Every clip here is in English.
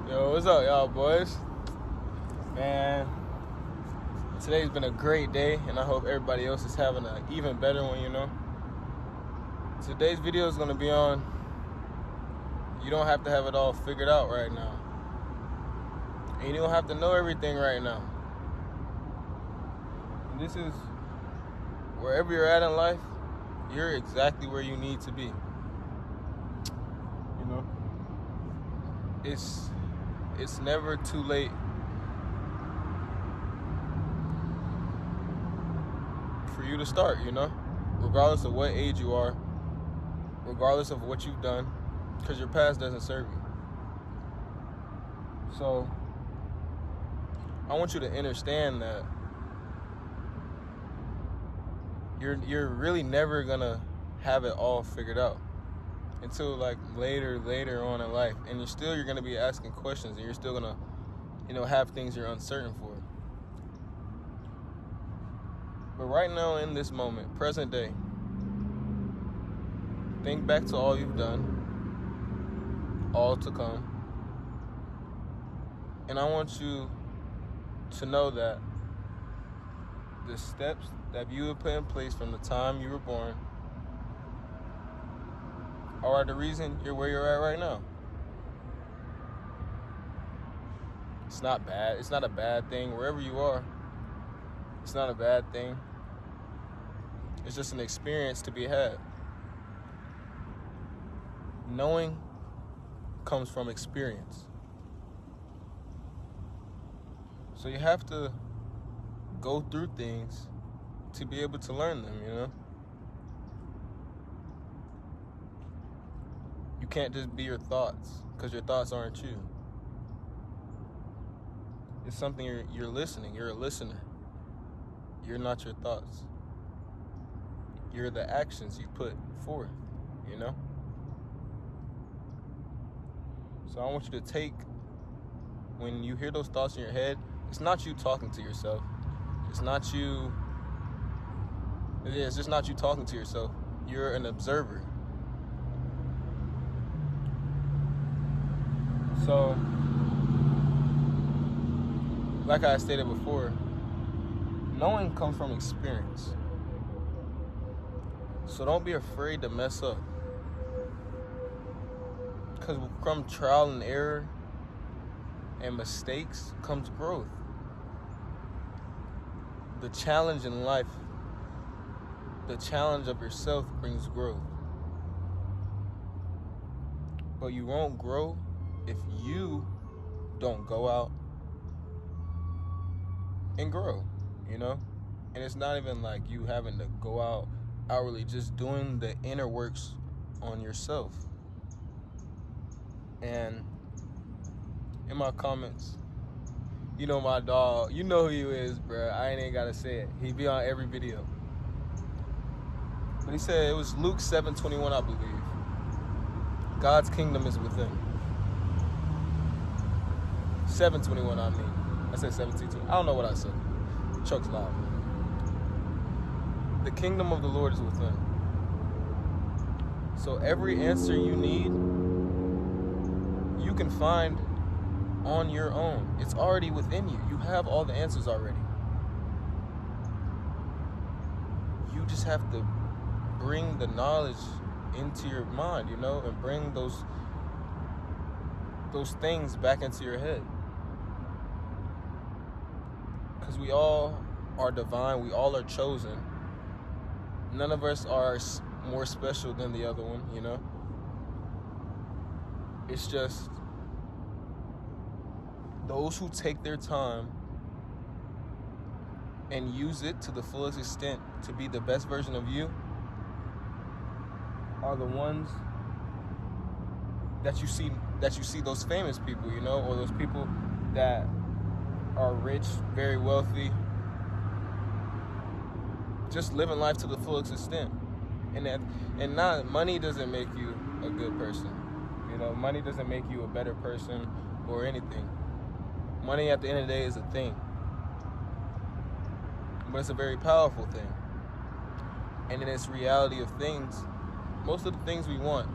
Yo, what's up, y'all boys? Man, today's been a great day, and I hope everybody else is having an even better one, Today's video is going to be on, you don't have to have it all figured out right now. And you don't have to know everything right now. And this is, wherever you're at in life, you're exactly where you need to be. It's never too late for you to start, regardless of what age you are, regardless of what you've done, because your past doesn't serve you. So I want you to understand that you're really never gonna have it all figured out until like later on in life, and you're gonna be asking questions, and you're still gonna have things you're uncertain for. But right now, in this moment, present day, think back to all you've done, all to come, and I want you to know that the steps that you have put in place from the time you were born are the reason you're where you're at right now. It's not bad. It's not a bad thing. Wherever you are, it's not a bad thing. It's just an experience to be had. Knowing comes from experience. So you have to go through things to be able to learn them, You can't just be your thoughts, because your thoughts aren't you. It's something you're listening. You're a listener. You're not your thoughts. You're the actions you put forth, So I want you to take, when you hear those thoughts in your head, it's not you talking to yourself. It's just not you talking to yourself. You're an observer. So, like I stated before, knowing comes from experience. So don't be afraid to mess up. Because from trial and error and mistakes comes growth. The challenge in life, the challenge of yourself brings growth. But you won't grow if you don't go out and grow, And it's not even like you having to go out outwardly, just doing the inner works on yourself. And in my comments, my dog, you know who he is, bro. I ain't gotta say it. He be on every video. But he said it was Luke 7:21, I believe. God's kingdom is within. 7:21, I mean. I said 17:20. I don't know what I said. Chuck's loud. The kingdom of the Lord is within. So every answer you need, you can find on your own. It's already within you. You have all the answers already. You just have to bring the knowledge into your mind, and bring those things back into your head. Because we all are divine. We all are chosen. None of us are more special than the other one, It's just those who take their time and use it to the fullest extent to be the best version of you are the ones that you see those famous people, or those people that are rich, very wealthy, just living life to the fullest extent. And not money doesn't make you a good person. Money doesn't make you a better person or anything. Money at the end of the day is a thing. But it's a very powerful thing. And in its reality of things, most of the things we want,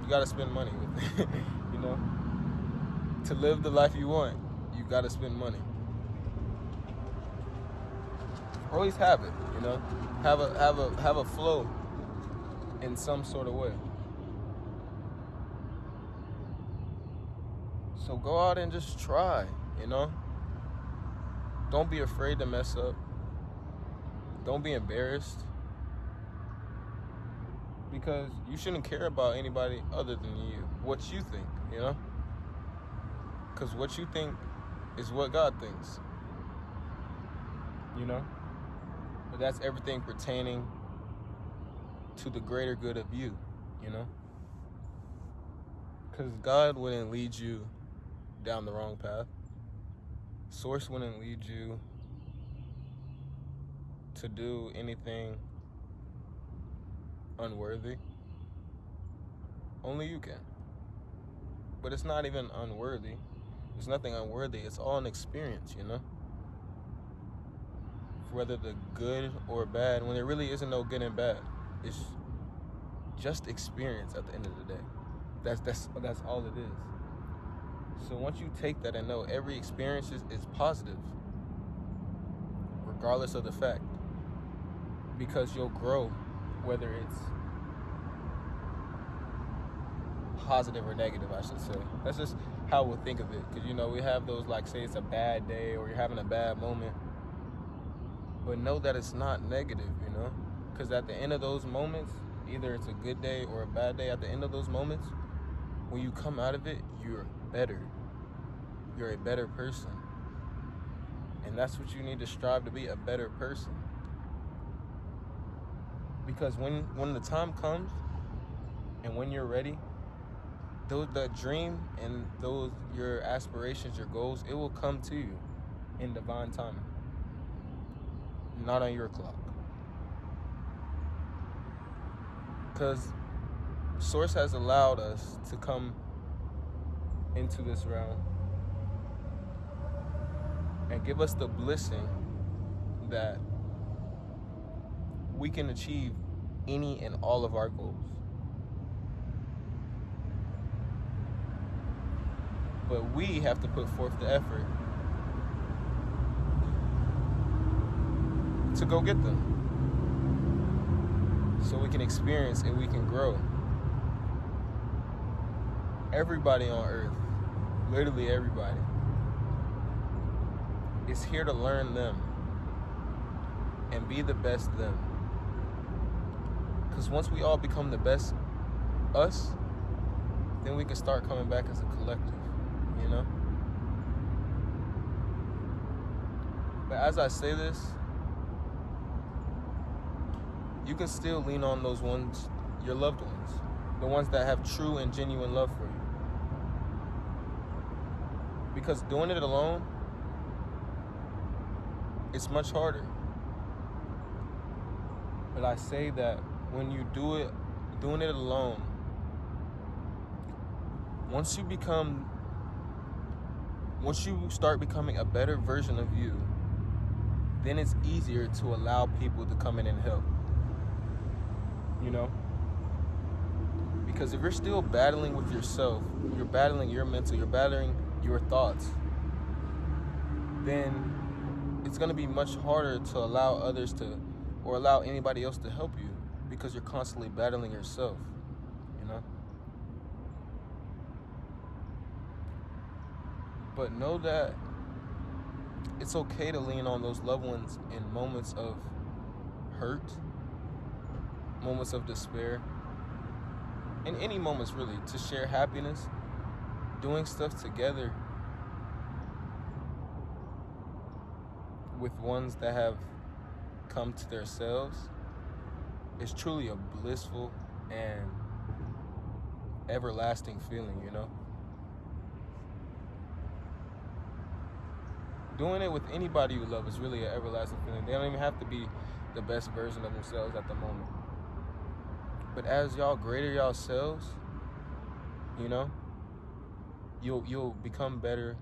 you gotta spend money with, To live the life you want, you gotta spend money. Always have it, you know. Have a flow in some sort of way. So go out and just try, you know. Don't be afraid to mess up. Don't be embarrassed. Because you shouldn't care about anybody other than you. What you think, you know? Because what you think is what God thinks. You know? But that's everything pertaining to the greater good of you, you know? Because God wouldn't lead you down the wrong path. Source wouldn't lead you to do anything unworthy. Only you can. But it's not even unworthy. There's nothing unworthy. It's all an experience, you know? Whether the good or bad, when there really isn't no good and bad. It's just experience at the end of the day. That's all it is. So once you take that and know every experience is positive, regardless of the fact, because you'll grow, whether it's positive or negative, I should say. That's just how we'll think of it. Because, you know, we have those, like, say it's a bad day or you're having a bad moment. But know that it's not negative, you know? Because at the end of those moments, either it's a good day or a bad day, at the end of those moments, when you come out of it, you're better. You're a better person. And that's what you need to strive to be, a better person. Because when the time comes and when you're ready, the dream and those your aspirations, your goals, it will come to you in divine timing. Not on your clock. Because Source has allowed us to come into this realm and give us the blessing that we can achieve any and all of our goals. But we have to put forth the effort to go get them. So we can experience and we can grow. Everybody on earth, literally everybody, is here to learn them and be the best them. Because once we all become the best us, then we can start coming back as a collective, you know? But as I say this, you can still lean on those ones, your loved ones, the ones that have true and genuine love for you. Because doing it alone, it's much harder. But I say that when you doing it alone, once you start becoming a better version of you, then it's easier to allow people to come in and help. You know? Because if you're still battling with yourself, you're battling your mental, you're battling your thoughts, then it's going to be much harder to allow others to, or allow anybody else to help you, because you're constantly battling yourself, you know? But know that it's okay to lean on those loved ones in moments of hurt, moments of despair, in any moments really, to share happiness, doing stuff together with ones that have come to themselves is truly a blissful and everlasting feeling, you know? Doing it with anybody you love is really an everlasting feeling. They don't even have to be the best version of themselves at the moment. But as y'all greater yourselves, you know, you'll become better,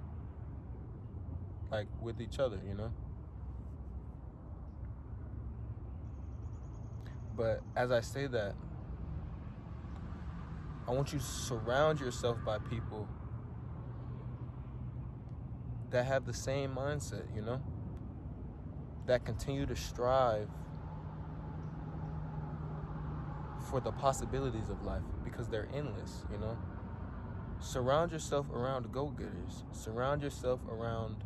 like, with each other, you know? But as I say that, I want you to surround yourself by people that have the same mindset, you know, that continue to strive for the possibilities of life because they're endless, you know. Surround yourself around go-getters. Surround yourself around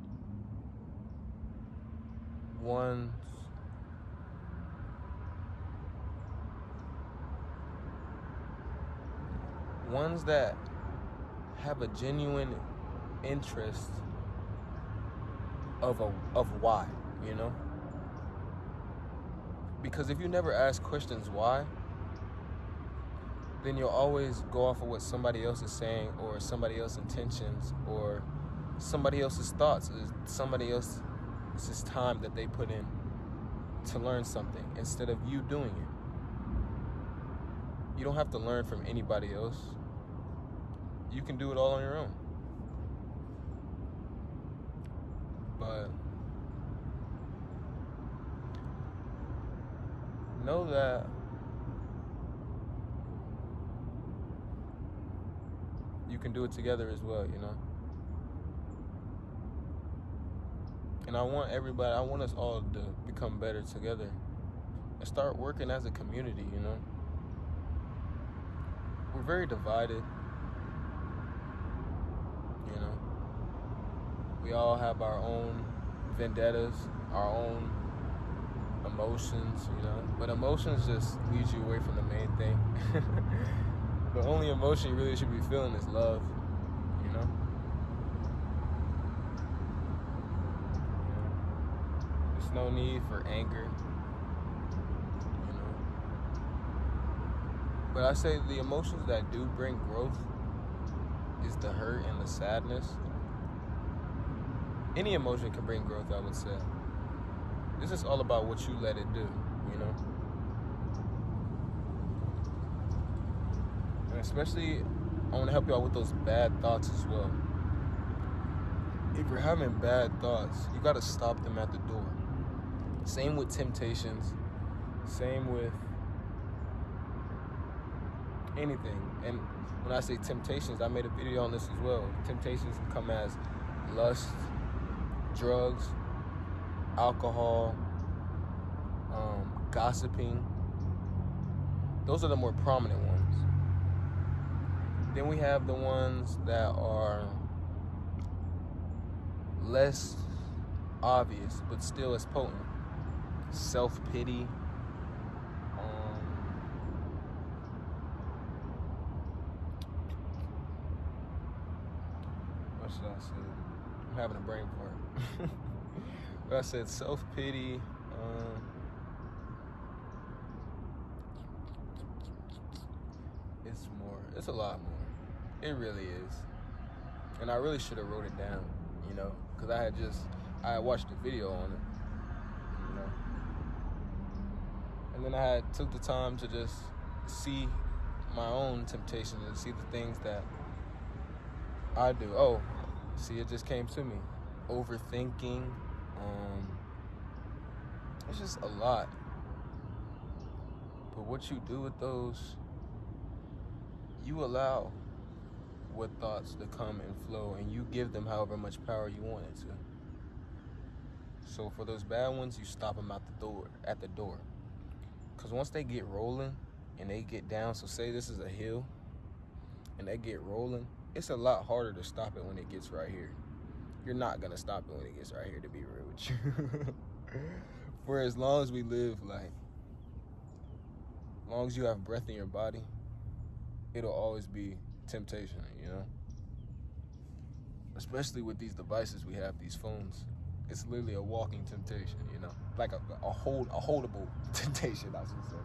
ones that have a genuine interest of why, you know? Because if you never ask questions why, then you'll always go off of what somebody else is saying, or somebody else's intentions, or somebody else's thoughts, or somebody else's time that they put in to learn something instead of you doing it. You don't have to learn from anybody else. You can do it all on your own. But know that you can do it together as well, you know? And I want us all to become better together and start working as a community, you know? We're very divided, you know? We all have our own vendettas, our own emotions, you know? But emotions just lead you away from the main thing. The only emotion you really should be feeling is love, you know? There's no need for anger, you know? But I say the emotions that do bring growth is the hurt and the sadness. Any emotion can bring growth, I would say. This is all about what you let it do, you know? And especially, I want to help you out with those bad thoughts as well. If you're having bad thoughts, you got to stop them at the door. Same with temptations. Same with anything. And when I say temptations, I made a video on this as well. Temptations can come as lust, drugs, alcohol, gossiping. Those are the more prominent ones. Then we have the ones that are less obvious but still as potent. Self-pity. What should I say? I'm having a brain fart. But I said self-pity. It's a lot more. It really is. And I really should have wrote it down, you know, because I had watched a video on it, you know. And then I took the time to just see my own temptations and see the things that I do. Oh, see, it just came to me. Overthinking. It's just a lot. But what you do with those, you allow what thoughts to come and flow, and you give them however much power you want it to. So for those bad ones, you stop them at the door. Because once they get rolling and they get down, so say this is a hill and they get rolling, it's a lot harder to stop it when it gets right here. You're not going to stop it when it gets right here, to be real with you. For as long as we live, like, as long as you have breath in your body, it'll always be temptation, you know? Especially with these devices we have, these phones. It's literally a walking temptation, you know? Like a holdable temptation, I should say.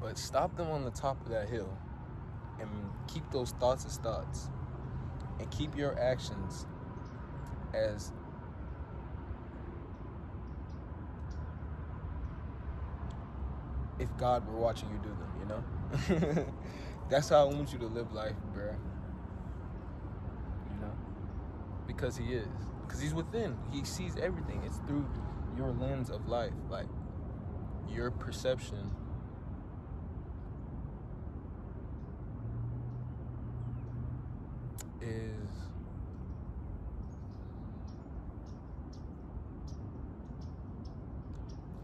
But stop them on the top of that hill and keep those thoughts as thoughts. And keep your actions as if God were watching you do them, you know? That's how I want you to live life, bruh. You know? Because he is. Because he's within. He sees everything. It's through your lens of life. Like, your perception is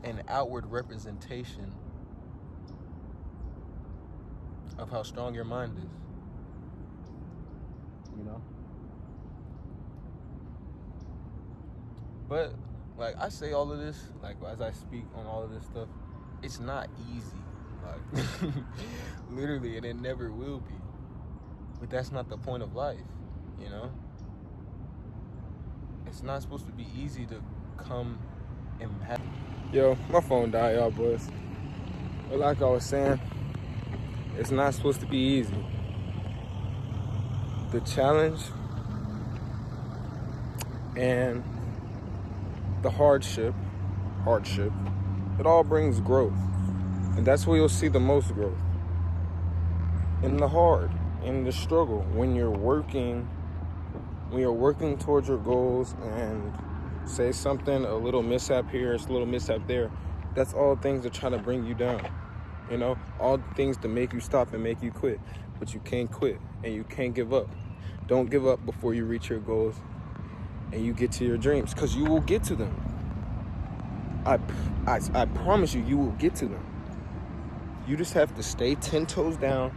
an outward representation of how strong your mind is. You know? But, like, I say all of this, like, as I speak on all of this stuff, it's not easy. Like, literally, and it never will be. But that's not the point of life, you know? It's not supposed to be easy to come and have. Yo, my phone died, y'all boys. But like I was saying, it's not supposed to be easy. The challenge and the hardship, it all brings growth. And that's where you'll see the most growth. In the hard, in the struggle, when you're working towards your goals, and say something, a little mishap here, it's a little mishap there, that's all things that try to bring you down. You know, all things to make you stop and make you quit. But you can't quit and you can't give up. Don't give up before you reach your goals and you get to your dreams, because you will get to them. I promise you, you will get to them. You just have to stay 10 toes down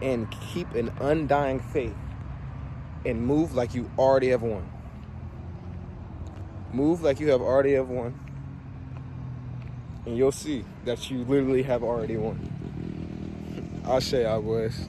and keep an undying faith and move like you already have won. Move like you have already have won. And you'll see that you literally have already won. I'll show y'all, boys.